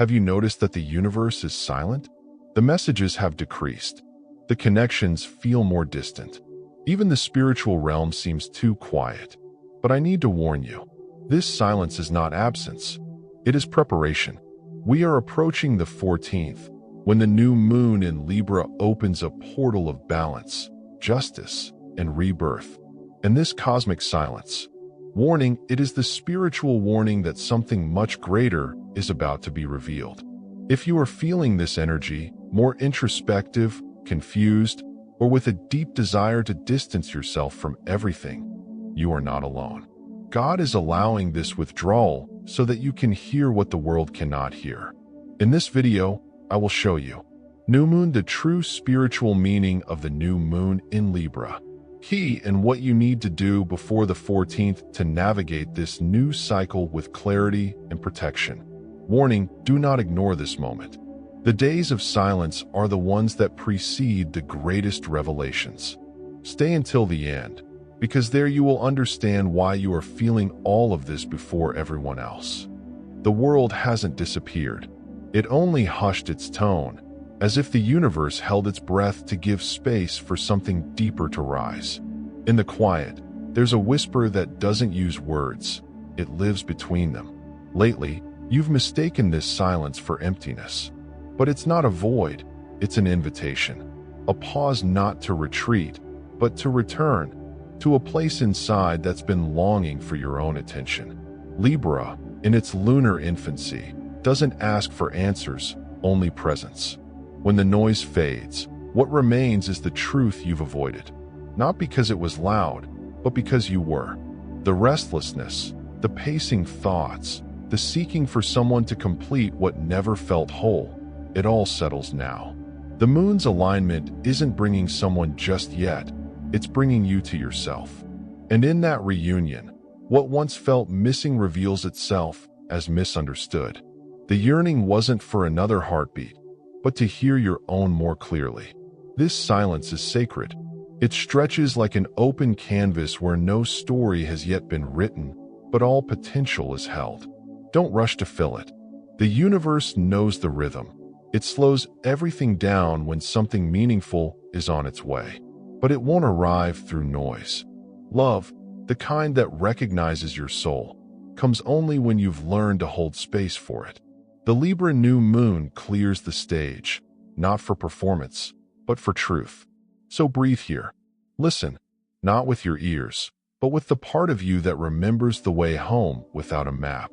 Have you noticed that the universe is silent? The messages have decreased. The connections feel more distant. Even the spiritual realm seems too quiet. But I need to warn you, this silence is not absence. It is preparation. We are approaching the 14th, when the new moon in Libra opens a portal of balance, justice, and rebirth. And this cosmic silence, warning, it is the spiritual warning that something much greater is about to be revealed. If you are feeling this energy, more introspective, confused, or with a deep desire to distance yourself from everything, you are not alone. God is allowing this withdrawal so that you can hear what the world cannot hear. In this video, I will show you New Moon, the true spiritual meaning of the new moon in Libra. Key and what you need to do before the 14th to navigate this new cycle with clarity and protection. Warning, do not ignore this moment. The days of silence are the ones that precede the greatest revelations. Stay until the end, because there you will understand why you are feeling all of this before everyone else. The world hasn't disappeared. It only hushed its tone, as if the universe held its breath to give space for something deeper to rise. In the quiet, there's a whisper that doesn't use words. It lives between them. Lately, you've mistaken this silence for emptiness. But it's not a void, it's an invitation. A pause not to retreat, but to return, to a place inside that's been longing for your own attention. Libra, in its lunar infancy, doesn't ask for answers, only presence. When the noise fades, what remains is the truth you've avoided. Not because it was loud, but because you were. The restlessness, the pacing thoughts, the seeking for someone to complete what never felt whole, it all settles now. The moon's alignment isn't bringing someone just yet, it's bringing you to yourself. And in that reunion, what once felt missing reveals itself as misunderstood. The yearning wasn't for another heartbeat, but to hear your own more clearly. This silence is sacred. It stretches like an open canvas where no story has yet been written, but all potential is held. Don't rush to fill it. The universe knows the rhythm. It slows everything down when something meaningful is on its way. But it won't arrive through noise. Love, the kind that recognizes your soul, comes only when you've learned to hold space for it. The Libra new moon clears the stage, not for performance, but for truth. So breathe here. Listen, not with your ears, but with the part of you that remembers the way home without a map.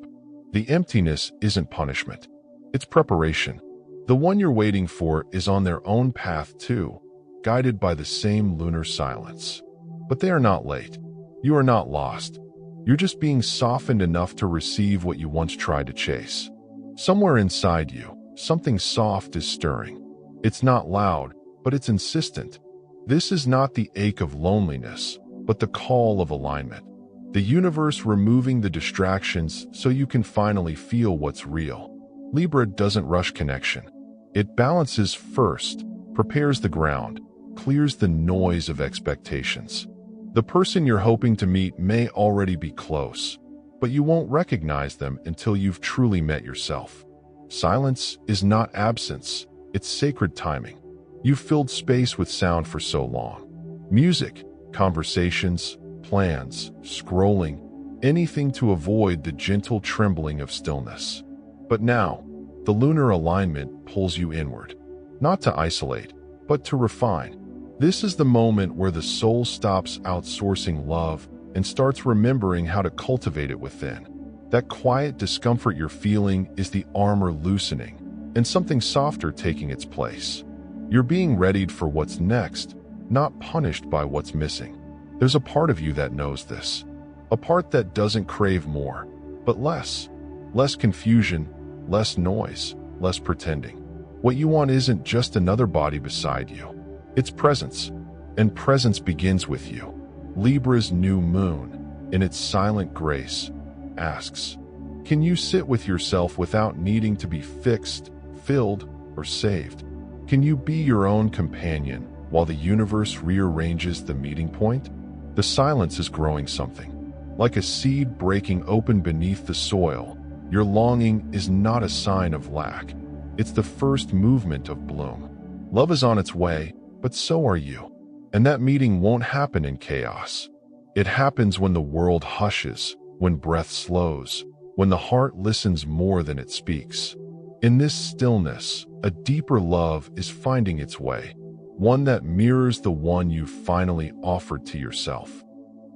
The emptiness isn't punishment. It's preparation. The one you're waiting for is on their own path too, guided by the same lunar silence. But they are not late. You are not lost. You're just being softened enough to receive what you once tried to chase. Somewhere inside you, something soft is stirring. It's not loud, but it's insistent. This is not the ache of loneliness, but the call of alignment. The universe removing the distractions so you can finally feel what's real. Libra doesn't rush connection. It balances first, prepares the ground, clears the noise of expectations. The person you're hoping to meet may already be close, but you won't recognize them until you've truly met yourself. Silence is not absence, it's sacred timing. You've filled space with sound for so long. Music, conversations, plans, scrolling, anything to avoid the gentle trembling of stillness. But now, the lunar alignment pulls you inward, not to isolate, but to refine. This is the moment where the soul stops outsourcing love and starts remembering how to cultivate it within. That quiet discomfort you're feeling is the armor loosening and something softer taking its place. You're being readied for what's next, not punished by what's missing. There's a part of you that knows this, a part that doesn't crave more, but less. Less confusion, less noise, less pretending. What you want isn't just another body beside you. It's presence, and presence begins with you. Libra's new moon, in its silent grace, asks, can you sit with yourself without needing to be fixed, filled, or saved? Can you be your own companion while the universe rearranges the meeting point? The silence is growing something, like a seed breaking open beneath the soil, Your longing is not a sign of lack. It's the first movement of bloom. Love is on its way, but so are you. And that meeting won't happen in chaos. It happens when the world hushes, when breath slows, when the heart listens more than it speaks. In this stillness, a deeper love is finding its way, one that mirrors the one you finally offered to yourself.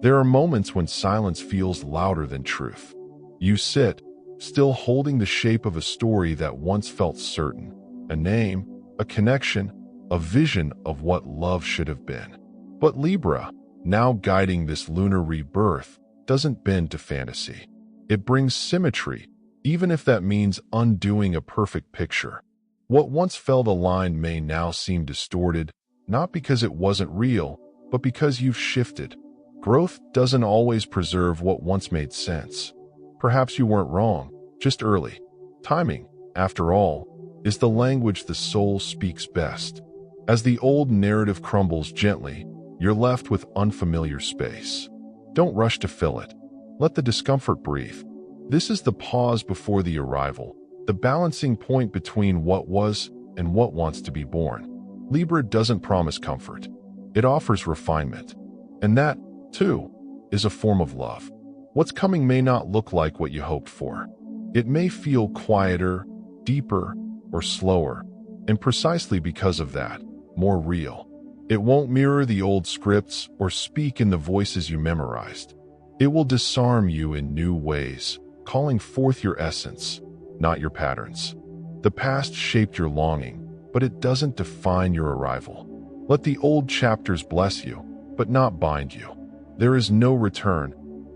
There are moments when silence feels louder than truth. You sit, still holding the shape of a story that once felt certain, a name, a connection, a vision of what love should have been. But Libra, now guiding this lunar rebirth, doesn't bend to fantasy. It brings symmetry, even if that means undoing a perfect picture. What once felt aligned may now seem distorted, not because it wasn't real, but because you've shifted. Growth doesn't always preserve what once made sense. Perhaps you weren't wrong, just early. Timing, after all, is the language the soul speaks best. As the old narrative crumbles gently, you're left with unfamiliar space. Don't rush to fill it. Let the discomfort breathe. This is the pause before the arrival, the balancing point between what was and what wants to be born. Libra doesn't promise comfort. It offers refinement. And that, too, is a form of love. What's coming may not look like what you hoped for. It may feel quieter, deeper, or slower, and precisely because of that, more real. It won't mirror the old scripts or speak in the voices you memorized. It will disarm you in new ways, calling forth your essence, not your patterns. The past shaped your longing, but it doesn't define your arrival. Let the old chapters bless you, but not bind you. There is no return,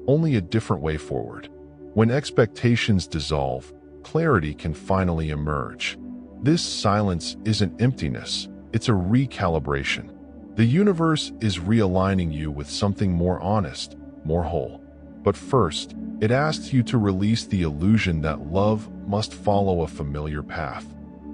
only a different way forward. When expectations dissolve, clarity can finally emerge. This silence isn't emptiness, it's a recalibration. The universe is realigning you with something more honest, more whole. But first, it asks you to release the illusion that love must follow a familiar path.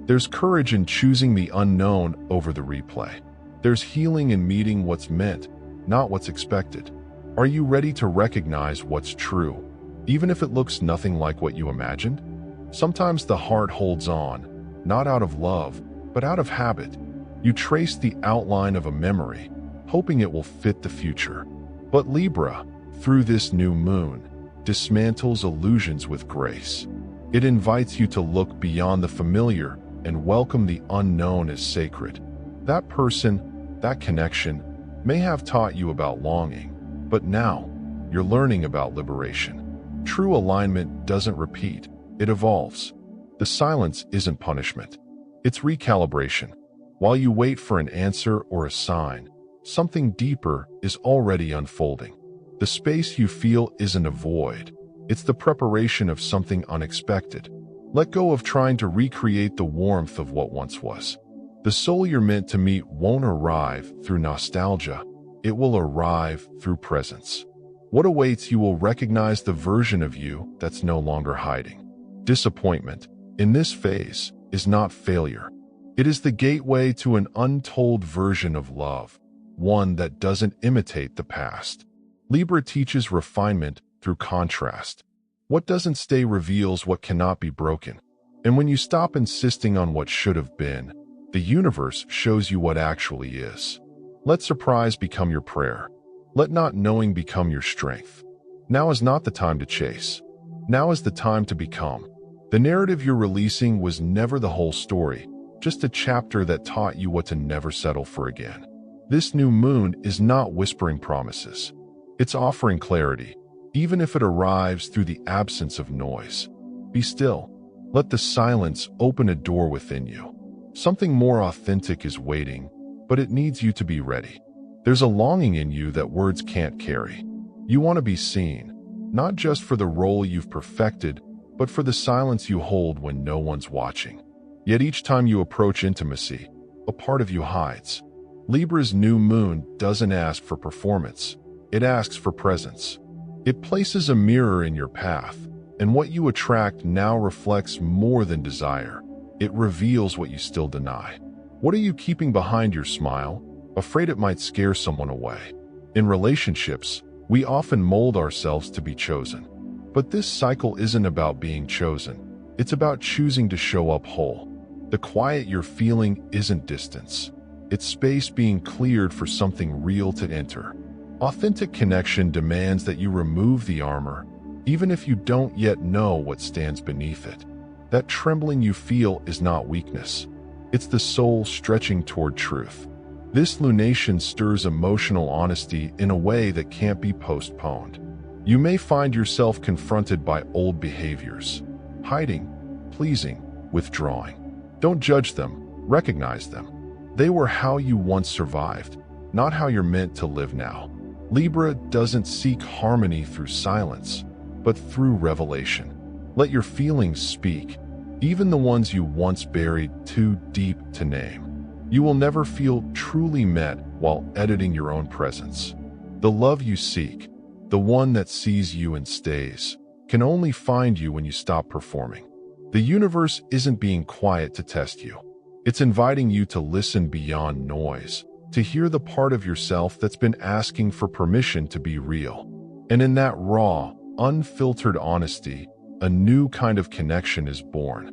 There's courage in choosing the unknown over the replay. There's healing in meeting what's meant, not what's expected. Are you ready to recognize what's true, even if it looks nothing like what you imagined? Sometimes the heart holds on, not out of love, but out of habit. You trace the outline of a memory, hoping it will fit the future. But Libra, through this new moon, dismantles illusions with grace. It invites you to look beyond the familiar and welcome the unknown as sacred. That person, that connection, may have taught you about longing, but now you're learning about liberation. True alignment doesn't repeat, it evolves. The silence isn't punishment, it's recalibration. While you wait for an answer or a sign, something deeper is already unfolding. The space you feel isn't a void, it's the preparation of something unexpected. Let go of trying to recreate the warmth of what once was. The soul you're meant to meet won't arrive through nostalgia, it will arrive through presence. What awaits you will recognize the version of you that's no longer hiding. Disappointment, in this phase, is not failure. It is the gateway to an untold version of love, one that doesn't imitate the past. Libra teaches refinement through contrast. What doesn't stay reveals what cannot be broken. And when you stop insisting on what should have been, the universe shows you what actually is. Let surprise become your prayer. Let not knowing become your strength. Now is not the time to chase. Now is the time to become. The narrative you're releasing was never the whole story, just a chapter that taught you what to never settle for again. This new moon is not whispering promises. It's offering clarity, even if it arrives through the absence of noise. Be still. Let the silence open a door within you. Something more authentic is waiting, but it needs you to be ready. There's a longing in you that words can't carry. You want to be seen, not just for the role you've perfected, but for the silence you hold when no one's watching. Yet each time you approach intimacy, a part of you hides. Libra's new moon doesn't ask for performance, it asks for presence. It places a mirror in your path, and what you attract now reflects more than desire. It reveals what you still deny. What are you keeping behind your smile, afraid it might scare someone away? In relationships, we often mold ourselves to be chosen. But this cycle isn't about being chosen. It's about choosing to show up whole. The quiet you're feeling isn't distance. It's space being cleared for something real to enter. Authentic connection demands that you remove the armor, even if you don't yet know what stands beneath it. That trembling you feel is not weakness. It's the soul stretching toward truth. This lunation stirs emotional honesty in a way that can't be postponed. You may find yourself confronted by old behaviors, hiding, pleasing, withdrawing. Don't judge them, recognize them. They were how you once survived, not how you're meant to live now. Libra doesn't seek harmony through silence, but through revelation. Let your feelings speak, even the ones you once buried too deep to name. You will never feel truly met while editing your own presence. The love you seek, the one that sees you and stays, can only find you when you stop performing. The universe isn't being quiet to test you. It's inviting you to listen beyond noise, to hear the part of yourself that's been asking for permission to be real. And in that raw, unfiltered honesty, a new kind of connection is born.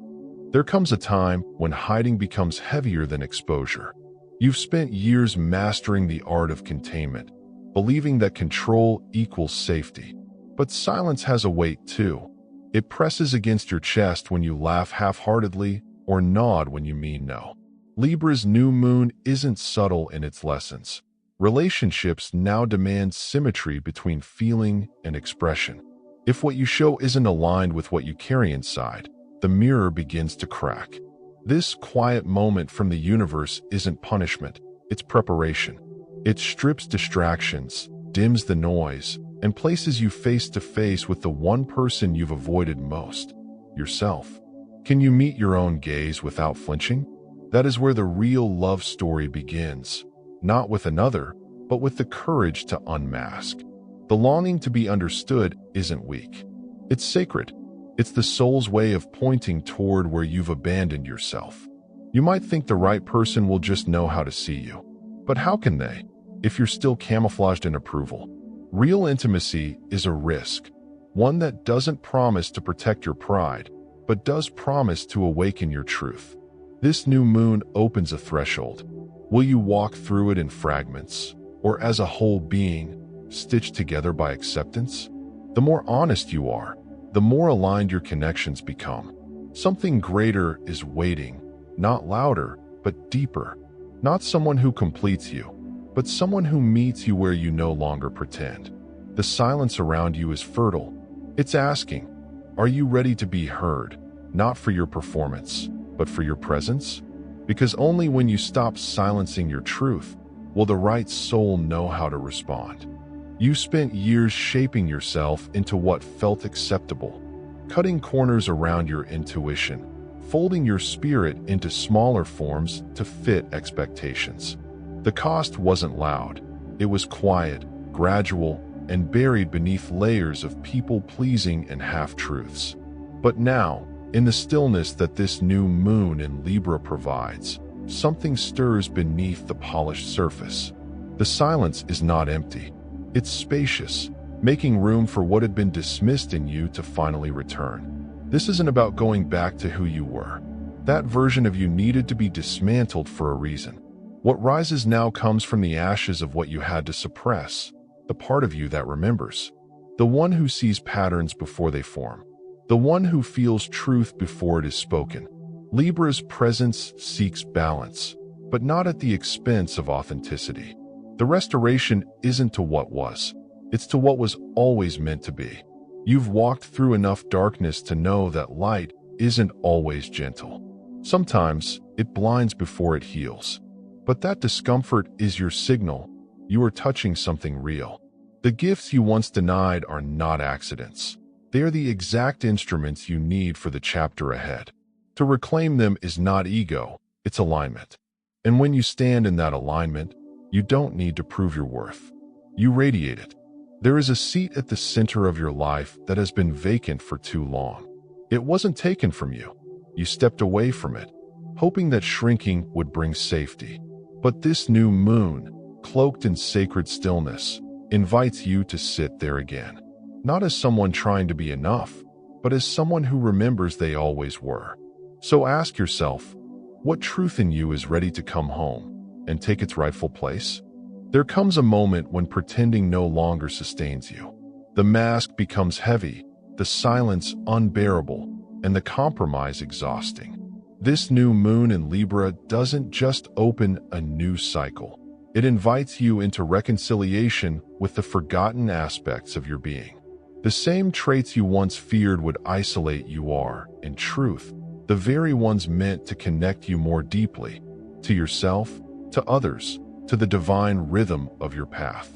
There comes a time when hiding becomes heavier than exposure. You've spent years mastering the art of containment, believing that control equals safety. But silence has a weight too. It presses against your chest when you laugh half-heartedly or nod when you mean no. Libra's new moon isn't subtle in its lessons. Relationships now demand symmetry between feeling and expression. If what you show isn't aligned with what you carry inside, the mirror begins to crack. This quiet moment from the universe isn't punishment, it's preparation. It strips distractions, dims the noise, and places you face to face with the one person you've avoided most, yourself. Can you meet your own gaze without flinching? That is where the real love story begins, not with another, but with the courage to unmask. The longing to be understood isn't weak. It's sacred. It's the soul's way of pointing toward where you've abandoned yourself. You might think the right person will just know how to see you. But how can they, if you're still camouflaged in approval? Real intimacy is a risk, one that doesn't promise to protect your pride, but does promise to awaken your truth. This new moon opens a threshold. Will you walk through it in fragments, or as a whole being, stitched together by acceptance? The more honest you are, the more aligned your connections become. Something greater is waiting, not louder, but deeper. Not someone who completes you, but someone who meets you where you no longer pretend. The silence around you is fertile. It's asking, are you ready to be heard, not for your performance, but for your presence? Because only when you stop silencing your truth will the right soul know how to respond. You spent years shaping yourself into what felt acceptable, cutting corners around your intuition, folding your spirit into smaller forms to fit expectations. The cost wasn't loud. It was quiet, gradual, and buried beneath layers of people-pleasing and half-truths. But now, in the stillness that this new moon in Libra provides, something stirs beneath the polished surface. The silence is not empty. It's spacious, making room for what had been dismissed in you to finally return. This isn't about going back to who you were. That version of you needed to be dismantled for a reason. What rises now comes from the ashes of what you had to suppress, the part of you that remembers, the one who sees patterns before they form, the one who feels truth before it is spoken. Libra's presence seeks balance, but not at the expense of authenticity. The restoration isn't to what was, it's to what was always meant to be. You've walked through enough darkness to know that light isn't always gentle. Sometimes it blinds before it heals. But that discomfort is your signal. You are touching something real. The gifts you once denied are not accidents. They are the exact instruments you need for the chapter ahead. To reclaim them is not ego, it's alignment. And when you stand in that alignment, you don't need to prove your worth. You radiate it. There is a seat at the center of your life that has been vacant for too long. It wasn't taken from you. You stepped away from it, hoping that shrinking would bring safety. But this new moon, cloaked in sacred stillness, invites you to sit there again. not as someone trying to be enough, but as someone who remembers they always were. So ask yourself, what truth in you is ready to come home and take its rightful place? There comes a moment when pretending no longer sustains you. The mask becomes heavy, the silence unbearable, and the compromise exhausting. This new moon in Libra doesn't just open a new cycle. It invites you into reconciliation with the forgotten aspects of your being. The same traits you once feared would isolate you are, in truth, the very ones meant to connect you more deeply, to yourself, to others, to the divine rhythm of your path.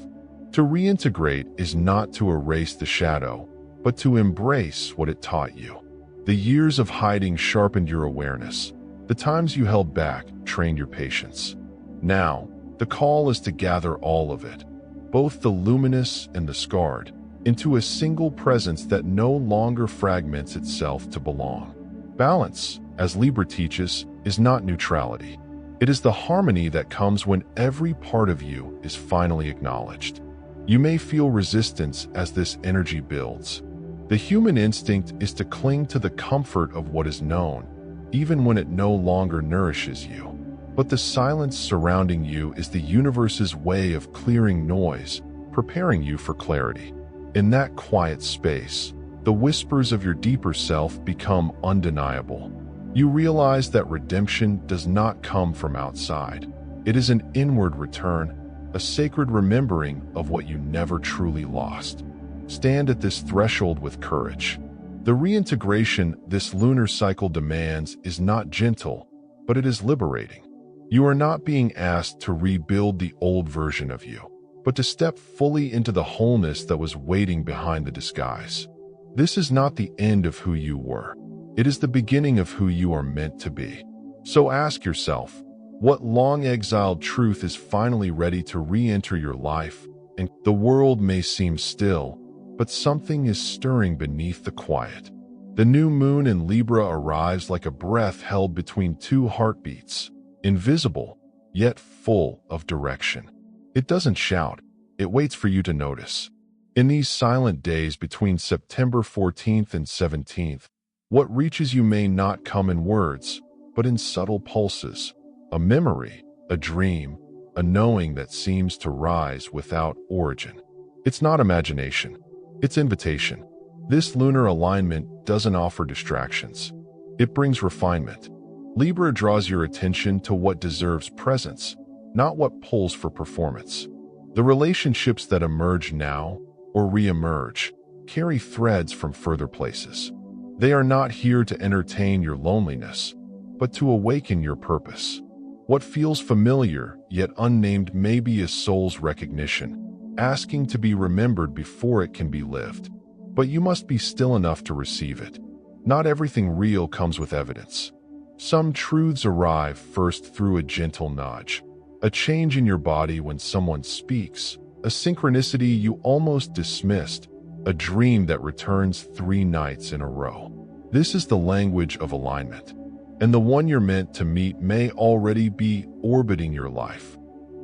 To reintegrate is not to erase the shadow, but to embrace what it taught you. The years of hiding sharpened your awareness. The times you held back trained your patience. Now, the call is to gather all of it, both the luminous and the scarred, into a single presence that no longer fragments itself to belong. Balance, as Libra teaches, is not neutrality. It is the harmony that comes when every part of you is finally acknowledged. You may feel resistance as this energy builds. The human instinct is to cling to the comfort of what is known, even when it no longer nourishes you. But the silence surrounding you is the universe's way of clearing noise, preparing you for clarity. In that quiet space, the whispers of your deeper self become undeniable. You realize that redemption does not come from outside. It is an inward return, a sacred remembering of what you never truly lost. Stand at this threshold with courage. The reintegration this lunar cycle demands is not gentle, but it is liberating. You are not being asked to rebuild the old version of you, but to step fully into the wholeness that was waiting behind the disguise. This is not the end of who you were. It is the beginning of who you are meant to be. So ask yourself, what long-exiled truth is finally ready to re-enter your life? And the world may seem still, but something is stirring beneath the quiet. The new moon in Libra arrives like a breath held between two heartbeats, invisible, yet full of direction. It doesn't shout, it waits for you to notice. In these silent days between September 14th and 17th, what reaches you may not come in words, but in subtle pulses. A memory, a dream, a knowing that seems to rise without origin. It's not imagination. It's invitation. This lunar alignment doesn't offer distractions. It brings refinement. Libra draws your attention to what deserves presence, not what pulls for performance. The relationships that emerge now, or re-emerge, carry threads from further places. They are not here to entertain your loneliness, but to awaken your purpose. What feels familiar, yet unnamed, may be a soul's recognition, asking to be remembered before it can be lived. But you must be still enough to receive it. Not everything real comes with evidence. Some truths arrive first through a gentle nudge, a change in your body when someone speaks, a synchronicity you almost dismissed, a dream that returns 3 nights in a row. This is the language of alignment, and the one you're meant to meet may already be orbiting your life,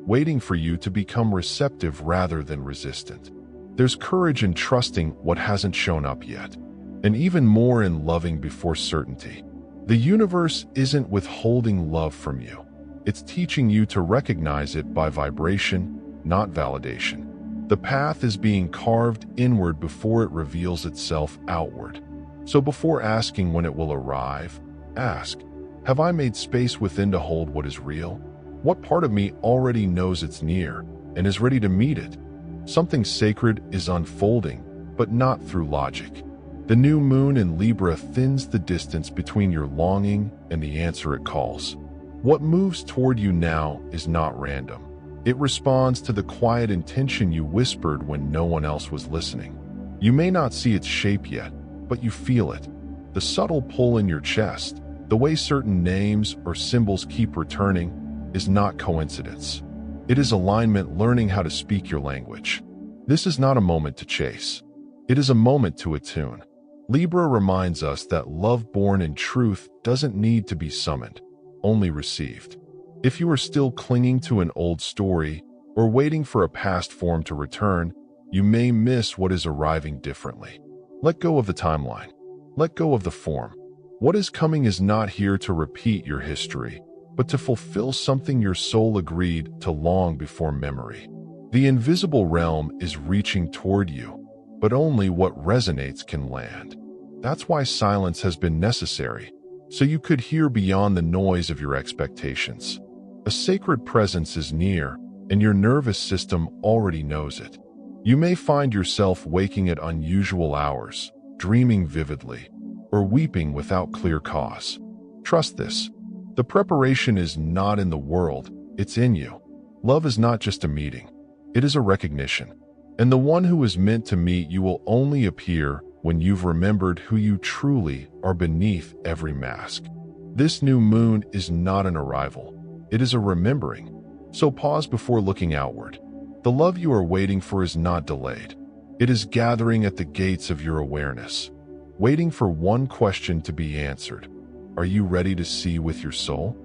waiting for you to become receptive rather than resistant. There's courage in trusting what hasn't shown up yet, and even more in loving before certainty. The universe isn't withholding love from you. It's teaching you to recognize it by vibration, not validation. The path is being carved inward before it reveals itself outward. So before asking when it will arrive, ask, have I made space within to hold what is real? What part of me already knows it's near and is ready to meet it? Something sacred is unfolding, but not through logic. The new moon in Libra thins the distance between your longing and the answer it calls. What moves toward you now is not random. It responds to the quiet intention you whispered when no one else was listening. You may not see its shape yet, but you feel it. The subtle pull in your chest, the way certain names or symbols keep returning, is not coincidence. It is alignment learning how to speak your language. This is not a moment to chase. It is a moment to attune. Libra reminds us that love born in truth doesn't need to be summoned, only received. If you are still clinging to an old story or waiting for a past form to return, You may miss what is arriving differently. Let go of the timeline. Let go of the form. What is coming is not here to repeat your history, but to fulfill something your soul agreed to long before memory. The invisible realm is reaching toward you, but only what resonates can land. That's why silence has been necessary, so you could hear beyond the noise of your expectations. A sacred presence is near, and your nervous system already knows it. You may find yourself waking at unusual hours, dreaming vividly, or weeping without clear cause. Trust this. The preparation is not in the world, it's in you. Love is not just a meeting, it is a recognition. And the one who is meant to meet you will only appear when you've remembered who you truly are beneath every mask. This new moon is not an arrival, it is a remembering. So pause before looking outward. The love you are waiting for is not delayed. It is gathering at the gates of your awareness, waiting for one question to be answered. Are you ready to see with your soul?